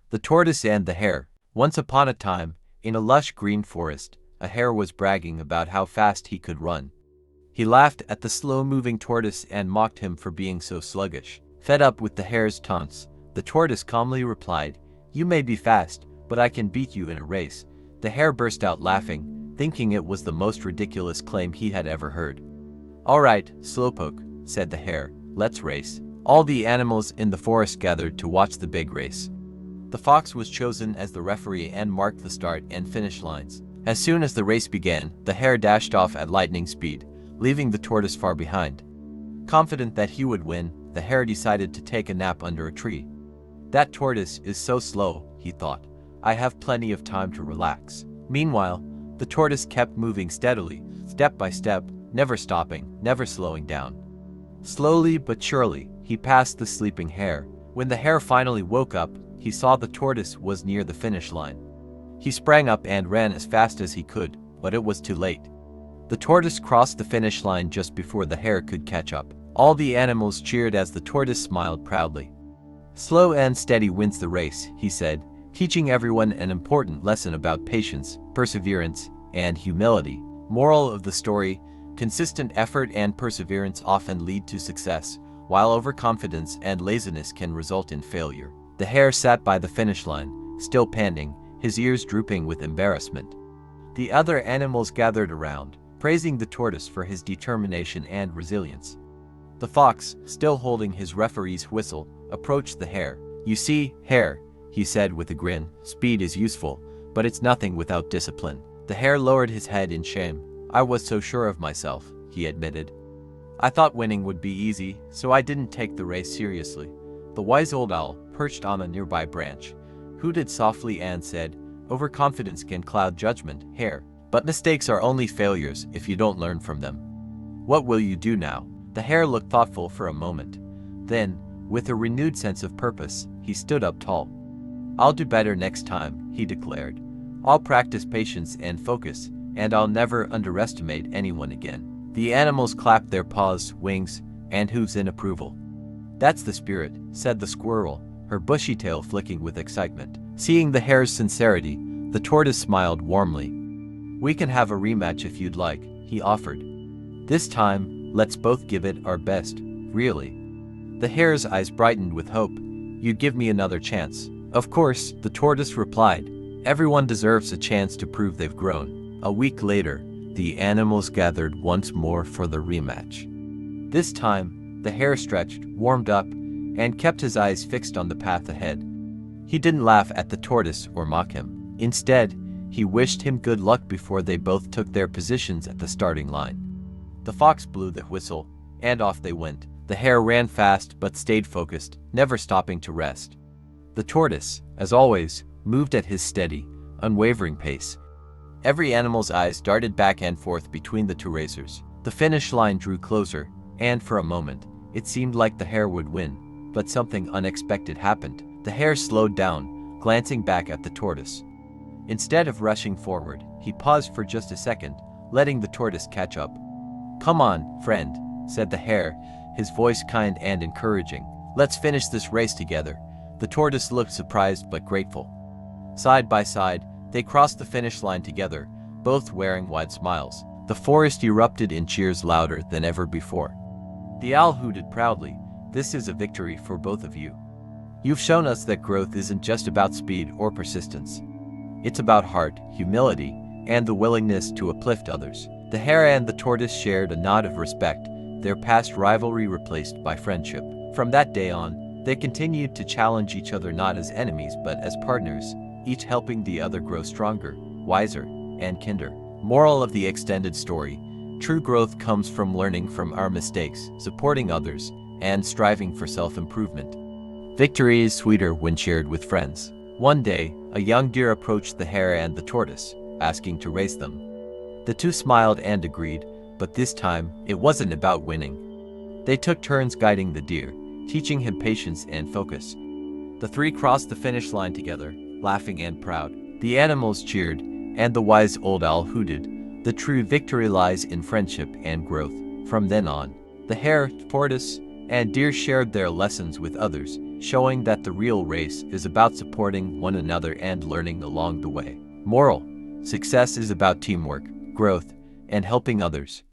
The Tortoise and the Hare. Once upon a time, in a lush green forest, a hare was bragging about how fast he could run. He laughed at the slow-moving tortoise and mocked him for being so sluggish. Fed up with the hare's taunts, the tortoise calmly replied, "You may be fast, but I can beat you in a race." The hare burst out laughing, thinking it was the most ridiculous claim he had ever heard. "All right, Slowpoke," said the hare, "let's race." All the animals in the forest gathered to watch the big race. The fox was chosen as the referee and marked the start and finish lines. As soon as the race began, the hare dashed off at lightning speed, leaving the tortoise far behind. Confident that he would win, the hare decided to take a nap under a tree. "That tortoise is so slow," he thought. "I have plenty of time to relax." Meanwhile, the tortoise kept moving steadily, step by step, never stopping, never slowing down. Slowly but surely, he passed the sleeping hare. When the hare finally woke up, he saw the tortoise was near the finish line. He sprang up and ran as fast as he could, but it was too late. The tortoise crossed the finish line just before the hare could catch up. All the animals cheered as the tortoise smiled proudly. "Slow and steady wins the race," he said, teaching everyone an important lesson about patience, perseverance, and humility. Moral of the story: consistent effort and perseverance often lead to success, while overconfidence and laziness can result in failure. The hare sat by the finish line, still panting, his ears drooping with embarrassment. The other animals gathered around, praising the tortoise for his determination and resilience. The fox, still holding his referee's whistle, approached the hare. "You see, Hare," he said with a grin, "speed is useful, but it's nothing without discipline." The hare lowered his head in shame. "I was so sure of myself," he admitted. "I thought winning would be easy, so I didn't take the race seriously." The wise old owl, perched on a nearby branch, hooted softly and said, "Overconfidence can cloud judgment, Hare, but mistakes are only failures if you don't learn from them. What will you do now?" The hare looked thoughtful for a moment. Then, with a renewed sense of purpose, he stood up tall. "I'll do better next time," he declared. "I'll practice patience and focus, and I'll never underestimate anyone again." The animals clapped their paws, wings, and hooves in approval. "That's the spirit," said the squirrel, her bushy tail flicking with excitement. Seeing the hare's sincerity, the tortoise smiled warmly. "We can have a rematch if you'd like," he offered. "This time, let's both give it our best, really." The hare's eyes brightened with hope. "You'd give me another chance?" "Of course," the tortoise replied. "Everyone deserves a chance to prove they've grown." A week later, the animals gathered once more for the rematch. This time, the hare stretched, warmed up, and kept his eyes fixed on the path ahead. He didn't laugh at the tortoise or mock him. Instead, he wished him good luck before they both took their positions at the starting line. The fox blew the whistle, and off they went. The hare ran fast but stayed focused, never stopping to rest. The tortoise, as always, moved at his steady, unwavering pace. Every animal's eyes darted back and forth between the two racers. The finish line drew closer, and for a moment, it seemed like the hare would win, but something unexpected happened. The hare slowed down, glancing back at the tortoise. Instead of rushing forward, he paused for just a second, letting the tortoise catch up. "Come on, friend," said the hare, his voice kind and encouraging. "Let's finish this race together." The tortoise looked surprised but grateful. Side by side, they crossed the finish line together, both wearing wide smiles. The forest erupted in cheers louder than ever before. The owl hooted proudly. "This is a victory for both of you. You've shown us that growth isn't just about speed or persistence. It's about heart, humility, and the willingness to uplift others." The hare and the tortoise shared a nod of respect, their past rivalry replaced by friendship. From that day on, they continued to challenge each other not as enemies but as partners, each helping the other grow stronger, wiser, and kinder. Moral of the extended story: true growth comes from learning from our mistakes, supporting others, and striving for self-improvement. Victory is sweeter when shared with friends. One day, a young deer approached the hare and the tortoise, asking to race them. The two smiled and agreed, but this time, it wasn't about winning. They took turns guiding the deer, teaching him patience and focus. The three crossed the finish line together, laughing and proud. The animals cheered, and the wise old owl hooted. The true victory lies in friendship and growth. From then on, the hare, tortoise, and deer shared their lessons with others, showing that the real race is about supporting one another and learning along the way. Moral: success is about teamwork, growth, and helping others.